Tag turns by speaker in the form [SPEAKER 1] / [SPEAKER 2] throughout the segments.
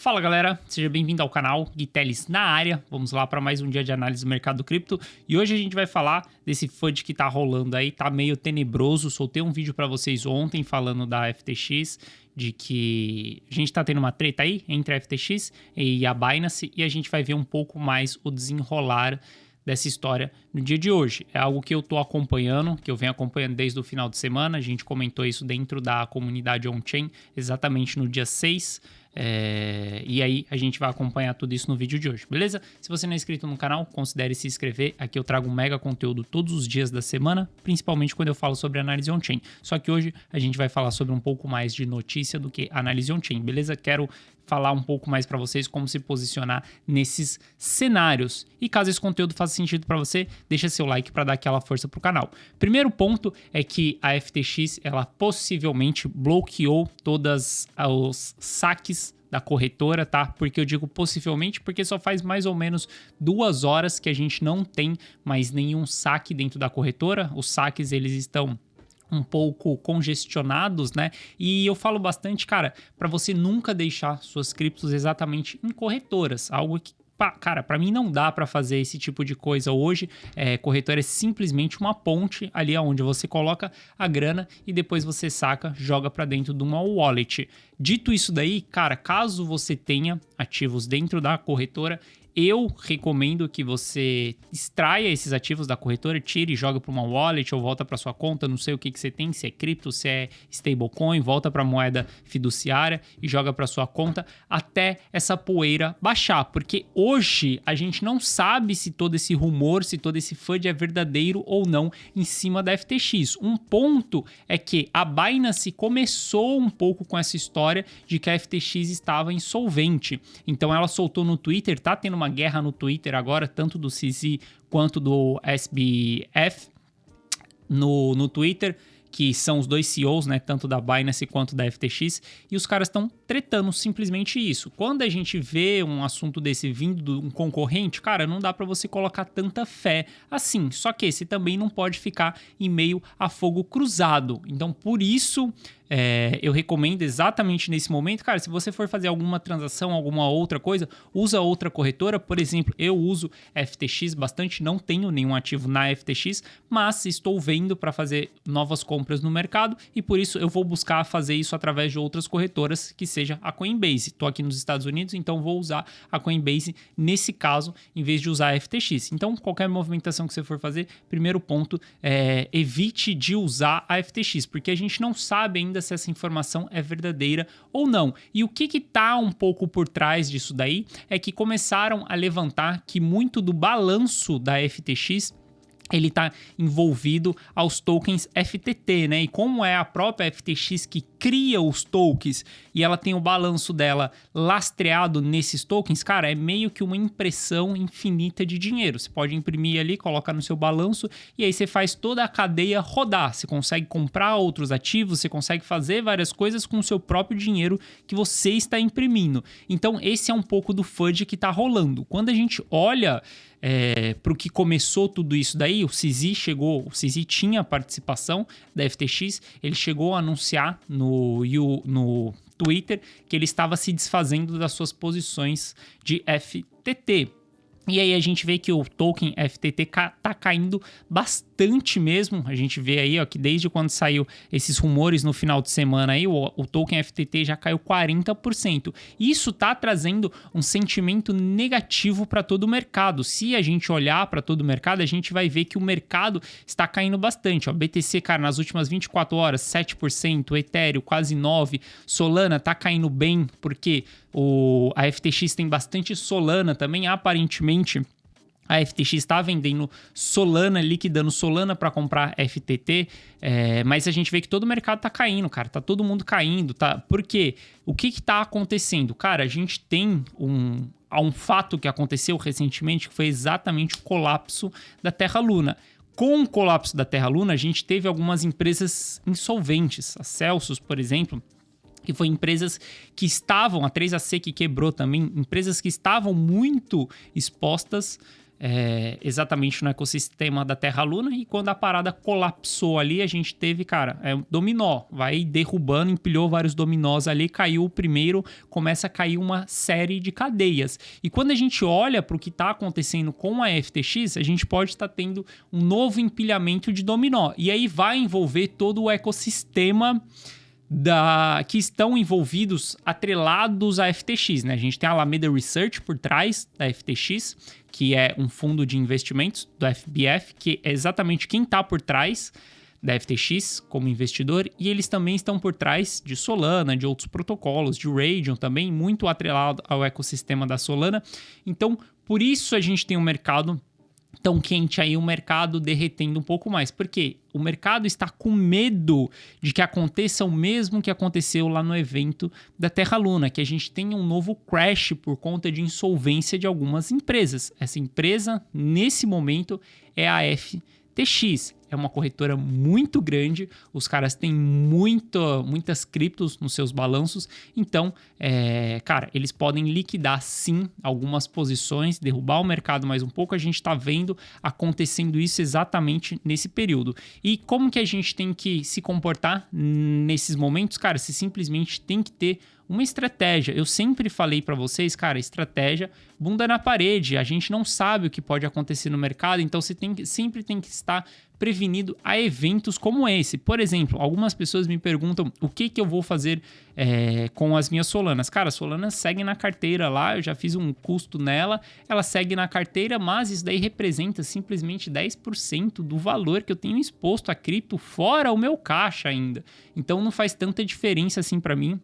[SPEAKER 1] Fala galera, seja bem-vindo ao canal Gui Telles na área. Vamos lá para mais um dia de análise do mercado cripto e hoje a gente vai falar desse FUD que tá rolando aí, tá meio tenebroso. Soltei um vídeo para vocês ontem falando da FTX, de que a gente tá tendo uma treta aí entre a FTX e a Binance e a gente vai ver um pouco mais o desenrolar dessa história no dia de hoje. É algo que eu tô acompanhando, que eu venho acompanhando desde o final de semana. A gente comentou isso dentro da comunidade on-chain, exatamente no dia 6. E aí a gente vai acompanhar tudo isso no vídeo de hoje, beleza? Se você não é inscrito no canal, considere se inscrever. Aqui eu trago um mega conteúdo todos os dias da semana, principalmente quando eu falo sobre análise on-chain. Só que hoje a gente vai falar sobre um pouco mais de notícia do que análise on-chain, beleza? Quero falar um pouco mais para vocês como se posicionar nesses cenários. E caso esse conteúdo faça sentido para você, deixa seu like para dar aquela força pro canal. Primeiro ponto é que a FTX, ela possivelmente bloqueou todos os saques da corretora, tá? Porque eu digo possivelmente porque só faz mais ou menos 2 horas que a gente não tem mais nenhum saque dentro da corretora. Os saques, eles estão um pouco congestionados, né? E eu falo bastante, cara, para você nunca deixar suas criptos exatamente em corretoras, algo que, cara, para mim não dá para fazer esse tipo de coisa hoje. Corretora é simplesmente uma ponte ali onde você coloca a grana e depois você saca, joga para dentro de uma wallet. Dito isso daí, cara, caso você tenha ativos dentro da corretora, eu recomendo que você extraia esses ativos da corretora, tire e joga para uma wallet ou volta para sua conta, não sei o que você tem, se é cripto, se é stablecoin, volta para a moeda fiduciária e joga para sua conta até essa poeira baixar, porque hoje a gente não sabe se todo esse rumor, se todo esse FUD é verdadeiro ou não em cima da FTX. Um ponto é que a Binance começou um pouco com essa história de que a FTX estava insolvente, então ela soltou no Twitter, tá tendo uma guerra no Twitter agora, tanto do CZ quanto do SBF no Twitter, que são os dois CEOs, né, tanto da Binance quanto da FTX, e os caras estão tretando simplesmente isso. Quando a gente vê um assunto desse vindo de um concorrente, cara, não dá para você colocar tanta fé assim, só que esse também não pode ficar em meio a fogo cruzado. Então, por isso, eu recomendo exatamente nesse momento, cara, se você for fazer alguma transação, alguma outra coisa, usa outra corretora. Por exemplo, eu uso FTX bastante, não tenho nenhum ativo na FTX, mas estou vendo para fazer novas compras no mercado e por isso eu vou buscar fazer isso através de outras corretoras, que seja a Coinbase. Estou aqui nos Estados Unidos, então vou usar a Coinbase nesse caso, em vez de usar a FTX. Então, qualquer movimentação que você for fazer, primeiro ponto, evite de usar a FTX, porque a gente não sabe ainda se essa informação é verdadeira ou não. E o que tá um pouco por trás disso daí é que começaram a levantar que muito do balanço da FTX ele está envolvido aos tokens FTT, né? E como é a própria FTX que cria os tokens e ela tem o balanço dela lastreado nesses tokens, cara, é meio que uma impressão infinita de dinheiro. Você pode imprimir ali, colocar no seu balanço e aí você faz toda a cadeia rodar. Você consegue comprar outros ativos, você consegue fazer várias coisas com o seu próprio dinheiro que você está imprimindo. Então, esse é um pouco do FUD que está rolando. Quando a gente olha para o que começou tudo isso daí, o CZ tinha participação da FTX, ele chegou a anunciar no Twitter que ele estava se desfazendo das suas posições de FTT. E aí a gente vê que o token FTT tá caindo bastante mesmo. A gente vê aí, ó, que desde quando saiu esses rumores no final de semana aí, o token FTT já caiu 40%. Isso tá trazendo um sentimento negativo para todo o mercado. Se a gente olhar para todo o mercado, a gente vai ver que o mercado está caindo bastante. Ó, BTC, cara, nas últimas 24 horas, 7%, Ethereum quase 9%, Solana tá caindo bem, porque a FTX tem bastante Solana também, aparentemente. A FTX está vendendo Solana, liquidando Solana para comprar FTT, mas a gente vê que todo o mercado tá caindo, cara, tá todo mundo caindo, tá? Por quê? O que tá acontecendo? Cara, a gente tem um fato que aconteceu recentemente, que foi exatamente o colapso da Terra Luna. Com o colapso da Terra Luna, a gente teve algumas empresas insolventes, a Celsius, por exemplo, que foi empresas que estavam, a 3AC que quebrou também, empresas que estavam muito expostas exatamente no ecossistema da Terra-Luna, e quando a parada colapsou ali, a gente teve, cara, um dominó, vai derrubando, empilhou vários dominós ali, caiu o primeiro, começa a cair uma série de cadeias. E quando a gente olha para o que está acontecendo com a FTX, a gente pode estar tendo um novo empilhamento de dominó, e aí vai envolver todo o ecossistema que estão envolvidos, atrelados à FTX, né? A gente tem a Alameda Research por trás da FTX, que é um fundo de investimentos do FBF, que é exatamente quem está por trás da FTX como investidor, e eles também estão por trás de Solana, de outros protocolos, de Raydium também, muito atrelado ao ecossistema da Solana. Então, por isso a gente tem um mercado tão quente aí, o mercado derretendo um pouco mais. Porque o mercado está com medo de que aconteça o mesmo que aconteceu lá no evento da Terra-Luna, que a gente tenha um novo crash por conta de insolvência de algumas empresas. Essa empresa, nesse momento, é a FTX. É uma corretora muito grande, os caras têm muitas criptos nos seus balanços, então, cara, eles podem liquidar sim algumas posições, derrubar o mercado mais um pouco. A gente está vendo acontecendo isso exatamente nesse período. E como que a gente tem que se comportar nesses momentos? Cara, você simplesmente tem que ter uma estratégia. Eu sempre falei para vocês, cara, estratégia, bunda na parede. A gente não sabe o que pode acontecer no mercado, então você sempre tem que estar prevenido a eventos como esse. Por exemplo, algumas pessoas me perguntam o que eu vou fazer com as minhas Solanas. Cara, a Solana segue na carteira lá, eu já fiz um custo nela, ela segue na carteira, mas isso daí representa simplesmente 10% do valor que eu tenho exposto a cripto, fora o meu caixa ainda. Então não faz tanta diferença assim para mim.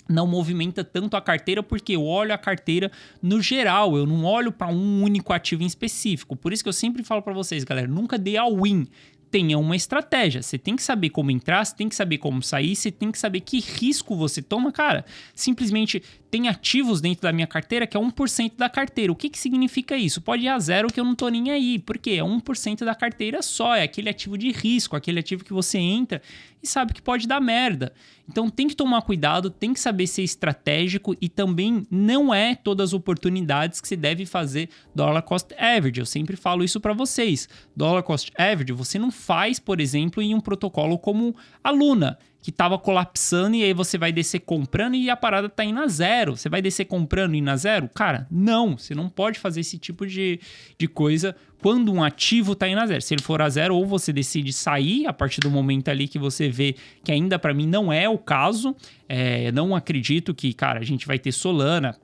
[SPEAKER 1] Não movimenta tanto a carteira, porque eu olho a carteira no geral, eu não olho para um único ativo em específico. Por isso que eu sempre falo para vocês, galera, nunca dê all-in. Tenha uma estratégia. Você tem que saber como entrar, você tem que saber como sair, você tem que saber que risco você toma. Cara, simplesmente tem ativos dentro da minha carteira que é 1% da carteira. O que significa isso? Pode ir a zero que eu não tô nem aí, porque é 1% da carteira só, é aquele ativo de risco, aquele ativo que você entra e sabe que pode dar merda. Então tem que tomar cuidado, tem que saber ser estratégico, e também não é todas as oportunidades que você deve fazer dollar cost average. Eu sempre falo isso para vocês. Dollar cost average você não faz, por exemplo, em um protocolo como a Luna, que estava colapsando, e aí você vai descer comprando e a parada tá indo a zero. Você vai descer comprando e indo a zero? Cara, não. Você não pode fazer esse tipo de coisa quando um ativo tá indo a zero. Se ele for a zero, ou você decide sair a partir do momento ali que você vê que ainda para mim não é o caso. Não acredito que, cara, a gente vai ter Solana,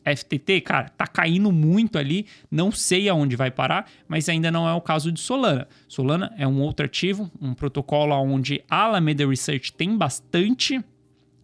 [SPEAKER 1] FTT, cara, tá caindo muito ali, não sei aonde vai parar, mas ainda não é o caso de Solana. Solana é um outro ativo, um protocolo onde a Alameda Research tem bastante,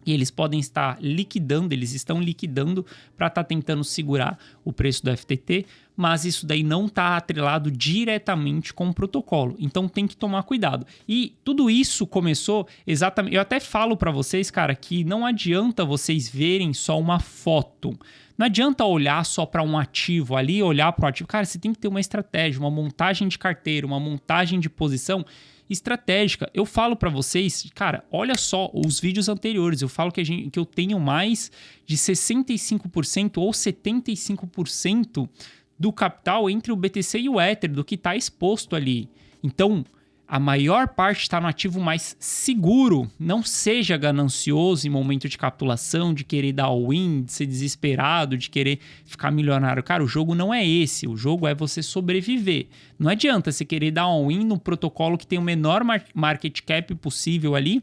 [SPEAKER 1] e eles podem estar liquidando, eles estão liquidando para estar tentando segurar o preço do FTT, mas isso daí não está atrelado diretamente com o protocolo, então tem que tomar cuidado. E tudo isso começou exatamente, eu até falo para vocês, cara, que não adianta vocês verem só uma foto. Não adianta olhar só para um ativo ali, olhar para o ativo. Cara, você tem que ter uma estratégia, uma montagem de carteira, uma montagem de posição estratégica. Eu falo para vocês, cara, olha só os vídeos anteriores. Eu falo que eu tenho mais de 65% ou 75% do capital entre o BTC e o Ether, do que está exposto ali. Então, a maior parte está no ativo mais seguro. Não seja ganancioso em momento de capitulação, de querer dar all-in, de ser desesperado, de querer ficar milionário. Cara, o jogo não é esse. O jogo é você sobreviver. Não adianta você querer dar all-in no protocolo que tem o menor market cap possível ali,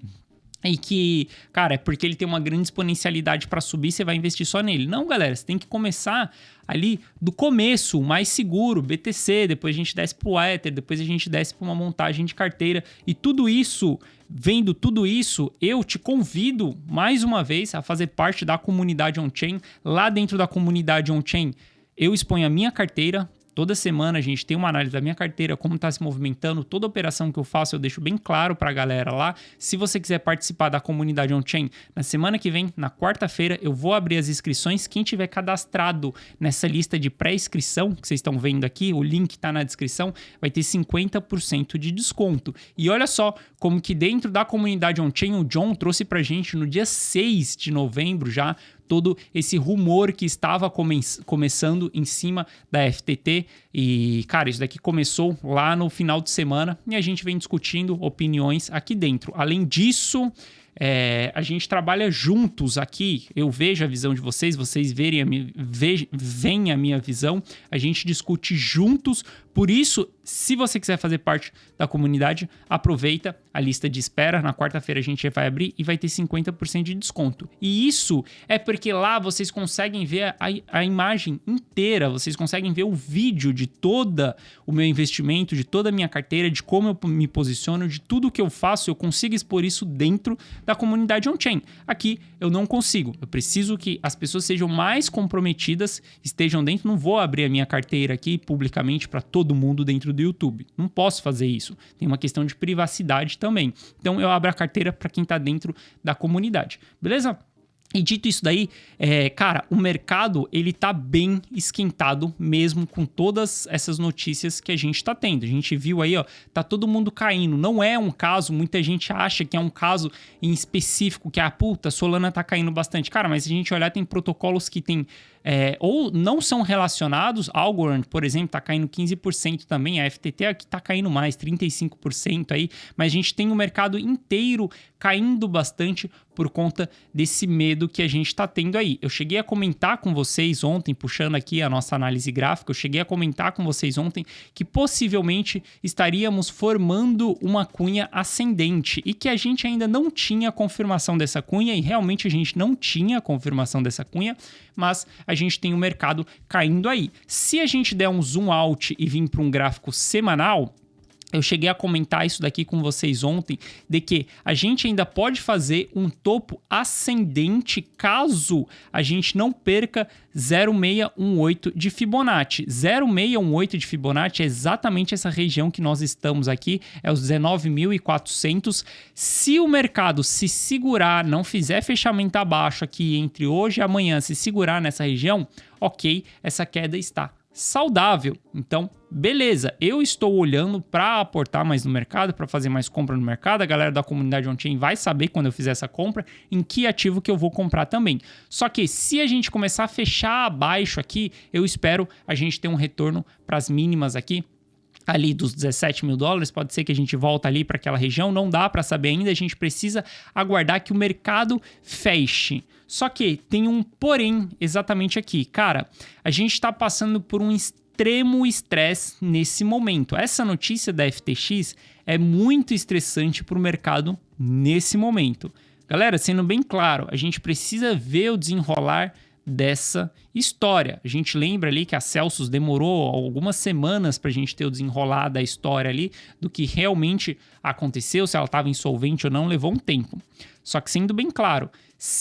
[SPEAKER 1] e que, cara, é porque ele tem uma grande exponencialidade para subir, você vai investir só nele. Não, galera, você tem que começar ali do começo, o mais seguro, BTC, depois a gente desce pro Ether, depois a gente desce para uma montagem de carteira. E tudo isso, vendo tudo isso, eu te convido mais uma vez a fazer parte da comunidade on-chain. Lá dentro da comunidade on-chain, eu exponho a minha carteira. Toda semana a gente tem uma análise da minha carteira, como está se movimentando, toda operação que eu faço eu deixo bem claro para a galera lá. Se você quiser participar da comunidade on-chain, na semana que vem, na quarta-feira, eu vou abrir as inscrições. Quem tiver cadastrado nessa lista de pré-inscrição, que vocês estão vendo aqui, o link está na descrição, vai ter 50% de desconto. E olha só como que dentro da comunidade on-chain, o John trouxe para a gente no dia 6 de novembro já todo esse rumor que estava começando em cima da FTT. E, cara, isso daqui começou lá no final de semana e a gente vem discutindo opiniões aqui dentro. Além disso, a gente trabalha juntos aqui, eu vejo a visão de vocês, vocês veem a minha visão, a gente discute juntos. Por isso, se você quiser fazer parte da comunidade, aproveita a lista de espera. Na quarta-feira a gente vai abrir e vai ter 50% de desconto. E isso é porque lá vocês conseguem ver a imagem inteira, vocês conseguem ver o vídeo de todo o meu investimento, de toda a minha carteira, de como eu me posiciono, de tudo que eu faço. Eu consigo expor isso dentro da comunidade on-chain. Aqui eu não consigo. Eu preciso que as pessoas sejam mais comprometidas, estejam dentro. Não vou abrir a minha carteira aqui publicamente para todo mundo dentro do YouTube. Não posso fazer isso. Tem uma questão de privacidade também. Então eu abro a carteira para quem está dentro da comunidade. Beleza? E dito isso daí, cara, o mercado ele tá bem esquentado mesmo com todas essas notícias que a gente tá tendo. A gente viu aí, ó, tá todo mundo caindo. Não é um caso, muita gente acha que é um caso em específico, que puta, Solana tá caindo bastante. Cara, mas se a gente olhar, tem protocolos que tem ou não são relacionados. Algorand, por exemplo, tá caindo 15% também. A FTT aqui tá caindo mais, 35% aí. Mas a gente tem o mercado inteiro caindo bastante por conta desse medo que a gente está tendo aí. Eu cheguei a comentar com vocês ontem, puxando aqui a nossa análise gráfica, eu cheguei a comentar com vocês ontem que possivelmente estaríamos formando uma cunha ascendente e que a gente ainda não tinha confirmação dessa cunha, e realmente a gente não tinha confirmação dessa cunha, mas a gente tem o mercado caindo aí. Se a gente der um zoom out e vir para um gráfico semanal, eu cheguei a comentar isso daqui com vocês ontem, de que a gente ainda pode fazer um topo ascendente caso a gente não perca 0,618 de Fibonacci. 0,618 de Fibonacci é exatamente essa região que nós estamos aqui, é os 19.400. Se o mercado se segurar, não fizer fechamento abaixo aqui entre hoje e amanhã, se segurar nessa região, ok, essa queda está saudável. Então, beleza, eu estou olhando para aportar mais no mercado, para fazer mais compra no mercado. A galera da comunidade on-chain vai saber quando eu fizer essa compra, em que ativo que eu vou comprar também. Só que se a gente começar a fechar abaixo aqui, eu espero a gente ter um retorno para as mínimas aqui, ali dos 17 mil dólares, pode ser que a gente volta ali para aquela região, não dá para saber ainda, a gente precisa aguardar que o mercado feche. Só que tem um porém exatamente aqui. Cara, a gente está passando por um extremo estresse nesse momento. Essa notícia da FTX é muito estressante para o mercado nesse momento. Galera, sendo bem claro, a gente precisa ver o desenrolar dessa história. A gente lembra ali que a Celsius demorou algumas semanas para a gente ter o desenrolar da história ali, do que realmente aconteceu, se ela estava insolvente ou não, levou um tempo. Só que sendo bem claro,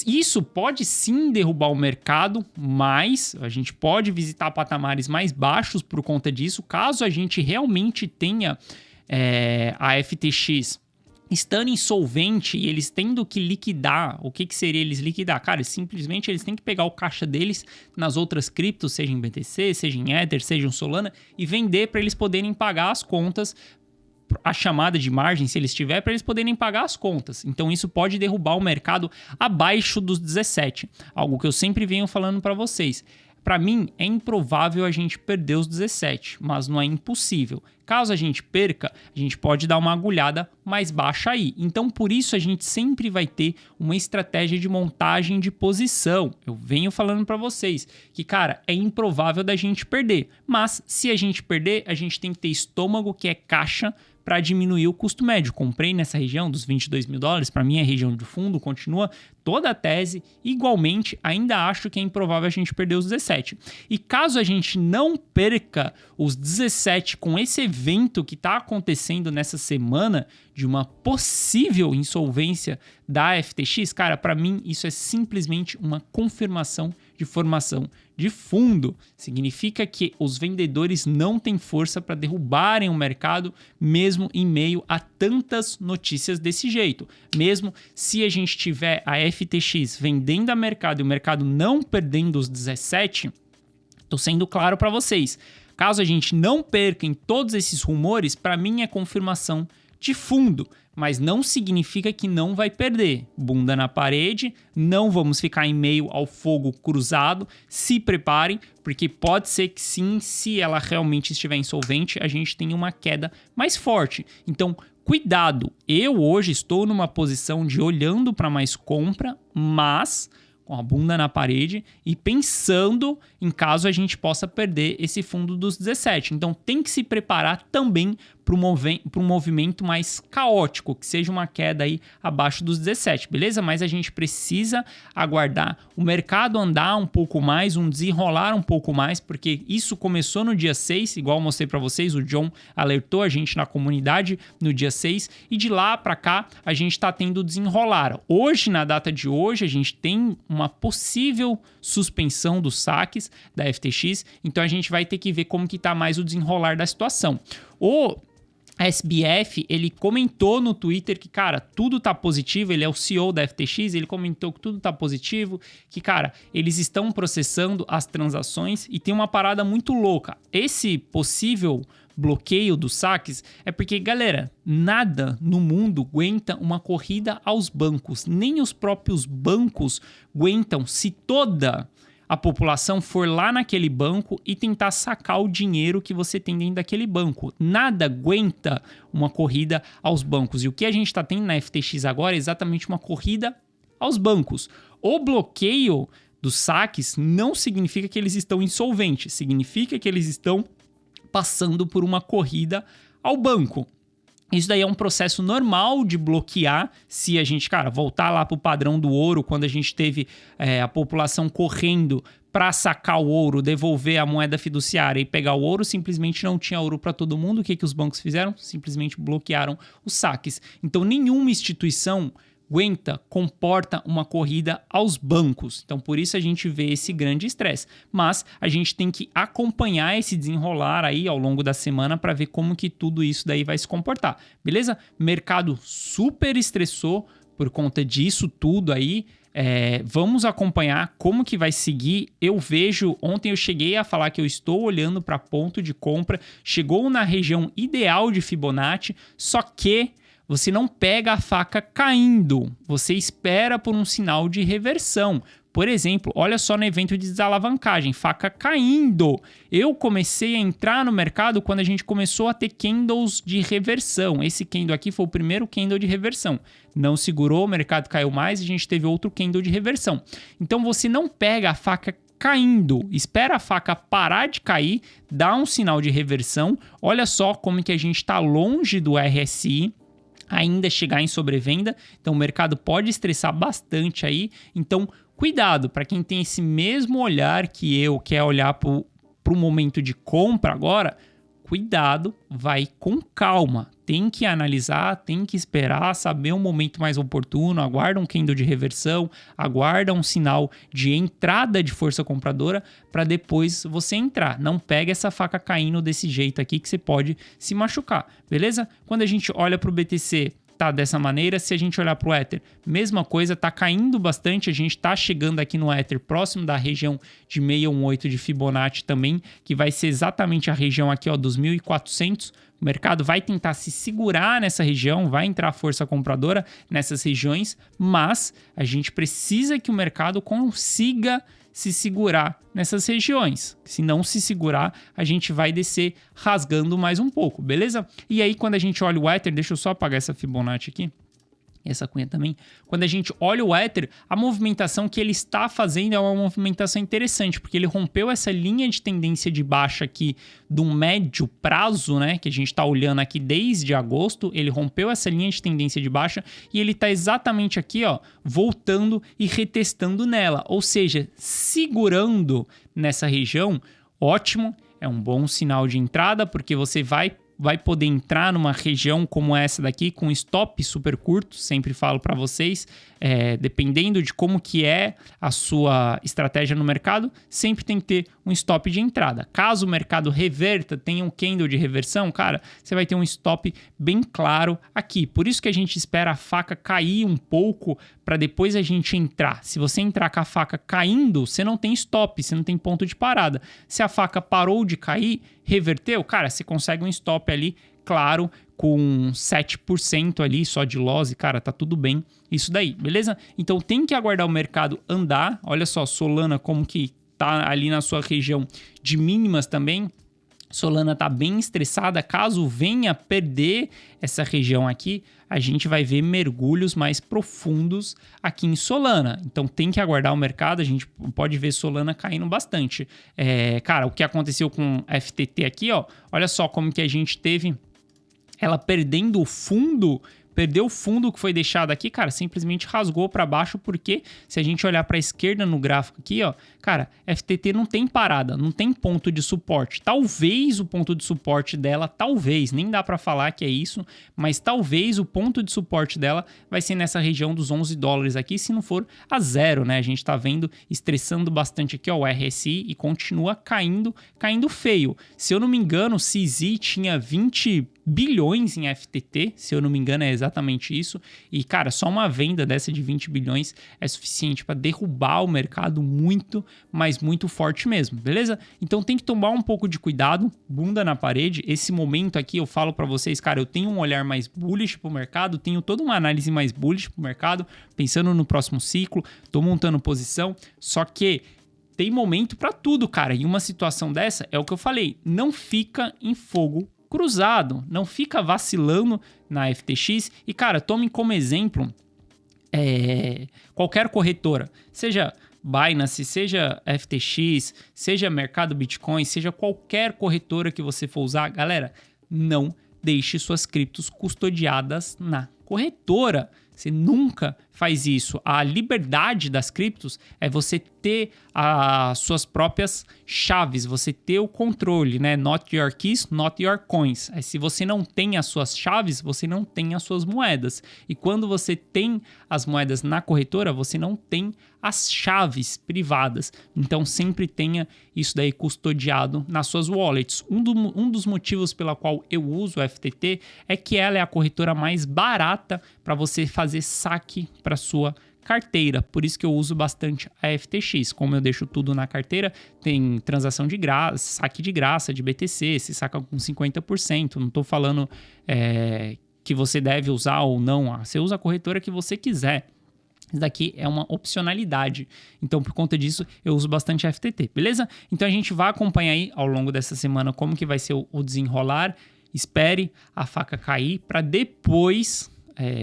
[SPEAKER 1] isso pode sim derrubar o mercado, mas a gente pode visitar patamares mais baixos por conta disso, caso a gente realmente tenha a FTX estando insolvente e eles tendo que liquidar. O que seria eles liquidar? Cara, simplesmente eles têm que pegar o caixa deles nas outras criptos, seja em BTC, seja em Ether, seja em Solana, e vender para eles poderem pagar as contas, a chamada de margem, se eles tiver, para eles poderem pagar as contas. Então isso pode derrubar o mercado abaixo dos 17. Algo que eu sempre venho falando para vocês. Para mim, é improvável a gente perder os 17, mas não é impossível. Caso a gente perca, a gente pode dar uma agulhada mais baixa aí. Então, por isso, a gente sempre vai ter uma estratégia de montagem de posição. Eu venho falando para vocês que, cara, é improvável da gente perder. Mas, se a gente perder, a gente tem que ter estômago, que é caixa, para diminuir o custo médio. Comprei nessa região dos 22 mil dólares, para mim é região de fundo, continua toda a tese. Igualmente, ainda acho que é improvável a gente perder os 17. E caso a gente não perca os 17 com esse evento que está acontecendo nessa semana, de uma possível insolvência da FTX, cara, para mim isso é simplesmente uma confirmação de formação de fundo. Significa que os vendedores não têm força para derrubarem o mercado, mesmo em meio a tantas notícias desse jeito. Mesmo se a gente tiver a FTX vendendo a mercado e o mercado não perdendo os 17, tô sendo claro para vocês. Caso a gente não perca em todos esses rumores, para mim é confirmação de fundo, mas não significa que não vai perder. Bunda na parede, não vamos ficar em meio ao fogo cruzado, se preparem, porque pode ser que sim, se ela realmente estiver insolvente, a gente tenha uma queda mais forte. Então, cuidado, eu hoje estou numa posição de olhando para mais compra, mas com a bunda na parede e pensando em caso a gente possa perder esse fundo dos 17. Então tem que se preparar também para um movimento mais caótico, que seja uma queda aí abaixo dos 17, beleza? Mas a gente precisa aguardar o mercado andar um pouco mais, desenrolar um pouco mais, porque isso começou no dia 6, igual eu mostrei para vocês, o John alertou a gente na comunidade no dia 6, e de lá para cá a gente está tendo desenrolar. Hoje, na data de hoje, a gente tem uma possível suspensão dos saques da FTX, então a gente vai ter que ver como que tá mais o desenrolar da situação. O SBF, ele comentou no Twitter que, cara, tudo tá positivo, ele é o CEO da FTX, ele comentou que tudo tá positivo, que, cara, eles estão processando as transações e tem uma parada muito louca. Esse possível bloqueio dos saques é porque, galera, nada no mundo aguenta uma corrida aos bancos, nem os próprios bancos aguentam se toda a população for lá naquele banco e tentar sacar o dinheiro que você tem dentro daquele banco. Nada aguenta uma corrida aos bancos. E o que a gente está tendo na FTX agora é exatamente uma corrida aos bancos. O bloqueio dos saques não significa que eles estão insolventes, significa que eles estão passando por uma corrida ao banco. Isso daí é um processo normal de bloquear se a gente, cara, voltar lá para o padrão do ouro, quando a gente teve a população correndo para sacar o ouro, devolver a moeda fiduciária e pegar o ouro, simplesmente não tinha ouro para todo mundo. O que os bancos fizeram? Simplesmente bloquearam os saques. Então, nenhuma instituição comporta uma corrida aos bancos. Então, por isso a gente vê esse grande estresse. Mas a gente tem que acompanhar esse desenrolar aí ao longo da semana para ver como que tudo isso daí vai se comportar. Beleza? Mercado super estressou por conta disso tudo aí. Vamos acompanhar como que vai seguir. Eu vejo, ontem eu cheguei a falar que eu estou olhando para ponto de compra. Chegou na região ideal de Fibonacci, só que você não pega a faca caindo, você espera por um sinal de reversão. Por exemplo, olha só no evento de desalavancagem, faca caindo. Eu comecei a entrar no mercado quando a gente começou a ter candles de reversão. Esse candle aqui foi o primeiro candle de reversão. Não segurou, o mercado caiu mais e a gente teve outro candle de reversão. Então você não pega a faca caindo, espera a faca parar de cair, dá um sinal de reversão. Olha só como que a gente está longe do RSI. Ainda chegar em sobrevenda, então o mercado pode estressar bastante aí, então cuidado, para quem tem esse mesmo olhar que eu, quer olhar para o momento de compra agora, cuidado, vai com calma, tem que analisar, tem que esperar, saber um momento mais oportuno, aguarda um candle de reversão, aguarda um sinal de entrada de força compradora para depois você entrar. Não pega essa faca caindo desse jeito aqui que você pode se machucar, beleza? Quando a gente olha para o BTC, tá dessa maneira. Se a gente olhar para o Ether, mesma coisa, tá caindo bastante, a gente tá chegando aqui no Ether próximo da região de 618 de Fibonacci também, que vai ser exatamente a região aqui, ó, dos 1.400. O mercado vai tentar se segurar nessa região, vai entrar força compradora nessas regiões, mas a gente precisa que o mercado consiga se segurar nessas regiões. Se não se segurar, a gente vai descer rasgando mais um pouco, beleza? E aí, quando a gente olha o Ether, deixa eu só apagar essa Fibonacci aqui. Essa cunha também. Quando a gente olha o Ether, a movimentação que ele está fazendo é uma movimentação interessante, porque ele rompeu essa linha de tendência de baixa aqui de um médio prazo, né? Que a gente está olhando aqui desde agosto. Ele rompeu essa linha de tendência de baixa e ele está exatamente aqui, ó, voltando e retestando nela. Ou seja, segurando nessa região, ótimo. É um bom sinal de entrada, porque você vai poder entrar numa região como essa daqui com stop super curto, sempre falo para vocês, dependendo de como que é a sua estratégia no mercado, sempre tem que ter um stop de entrada. Caso o mercado reverta, tenha um candle de reversão, cara, você vai ter um stop bem claro aqui. Por isso que a gente espera a faca cair um pouco para depois a gente entrar. Se você entrar com a faca caindo, você não tem stop, você não tem ponto de parada. Se a faca parou de cair, reverteu, cara, você consegue um stop ali, claro, com 7% ali só de loss, e cara, tá tudo bem isso daí, beleza? Então tem que aguardar o mercado andar. Olha só, Solana como que tá ali na sua região de mínimas também. Solana tá bem estressada. Caso venha perder essa região aqui, a gente vai ver mergulhos mais profundos aqui em Solana. Então tem que aguardar o mercado. A gente pode ver Solana caindo bastante. Cara, o que aconteceu com FTT aqui, ó, olha só como que a gente teve ela perdendo o fundo. Perdeu o fundo que foi deixado aqui, cara, simplesmente rasgou para baixo, porque se a gente olhar para a esquerda no gráfico aqui, ó, cara, FTT não tem parada, não tem ponto de suporte. Talvez o ponto de suporte dela, talvez, nem dá para falar que é isso, mas talvez o ponto de suporte dela vai ser nessa região dos 11 dólares aqui, se não for a zero, né? A gente tá vendo, estressando bastante aqui, ó, o RSI e continua caindo feio. Se eu não me engano, o CZ tinha 20 bilhões em FTT, se eu não me engano é exatamente isso, e cara, só uma venda dessa de 20 bilhões é suficiente para derrubar o mercado muito, mas muito forte mesmo, beleza? Então tem que tomar um pouco de cuidado, bunda na parede. Esse momento aqui eu falo para vocês, cara, eu tenho um olhar mais bullish pro mercado, tenho toda uma análise mais bullish pro mercado, pensando no próximo ciclo, tô montando posição, só que tem momento para tudo, cara, e uma situação dessa é o que eu falei, não fica em fogo cruzado, não fica vacilando na FTX. E, cara, tome como exemplo qualquer corretora, seja Binance, seja FTX, seja Mercado Bitcoin, seja qualquer corretora que você for usar, galera, não deixe suas criptos custodiadas na corretora. Você nunca faz isso. A liberdade das criptos é você ter as suas próprias chaves, você ter o controle, né? Not your keys, not your coins. Se você não tem as suas chaves, você não tem as suas moedas. E quando você tem as moedas na corretora, você não tem as chaves privadas. Então sempre tenha isso daí custodiado nas suas wallets. Um dos motivos pela qual eu uso o FTT é que ela é a corretora mais barata para você fazer saque para sua carteira, por isso que eu uso bastante a FTX. Como eu deixo tudo na carteira, tem transação de graça, saque de graça de BTC, se saca com 50%. Não estou falando que você deve usar ou não, você usa a corretora que você quiser. Isso daqui é uma opcionalidade. Então, por conta disso, eu uso bastante a FTT, beleza? Então, a gente vai acompanhar aí ao longo dessa semana como que vai ser o desenrolar. Espere a faca cair para depois...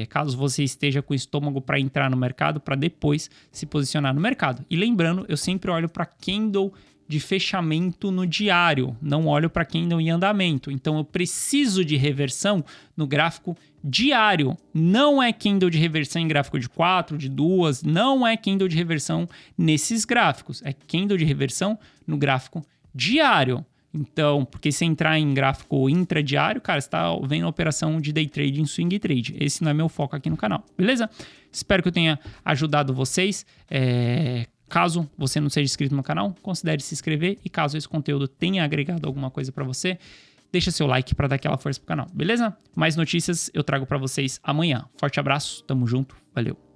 [SPEAKER 1] caso você esteja com o estômago para entrar no mercado, para depois se posicionar no mercado. E lembrando, eu sempre olho para candle de fechamento no diário, não olho para candle em andamento. Então eu preciso de reversão no gráfico diário. Não é candle de reversão em gráfico de 4, de 2, não é candle de reversão nesses gráficos. É candle de reversão no gráfico diário. Então, porque se entrar em gráfico intradiário, cara, você está vendo a operação de day trade em swing trade. Esse não é meu foco aqui no canal, beleza? Espero que eu tenha ajudado vocês. Caso você não seja inscrito no canal, considere se inscrever. E caso esse conteúdo tenha agregado alguma coisa para você, deixa seu like para dar aquela força pro canal, beleza? Mais notícias eu trago para vocês amanhã. Forte abraço, tamo junto, valeu!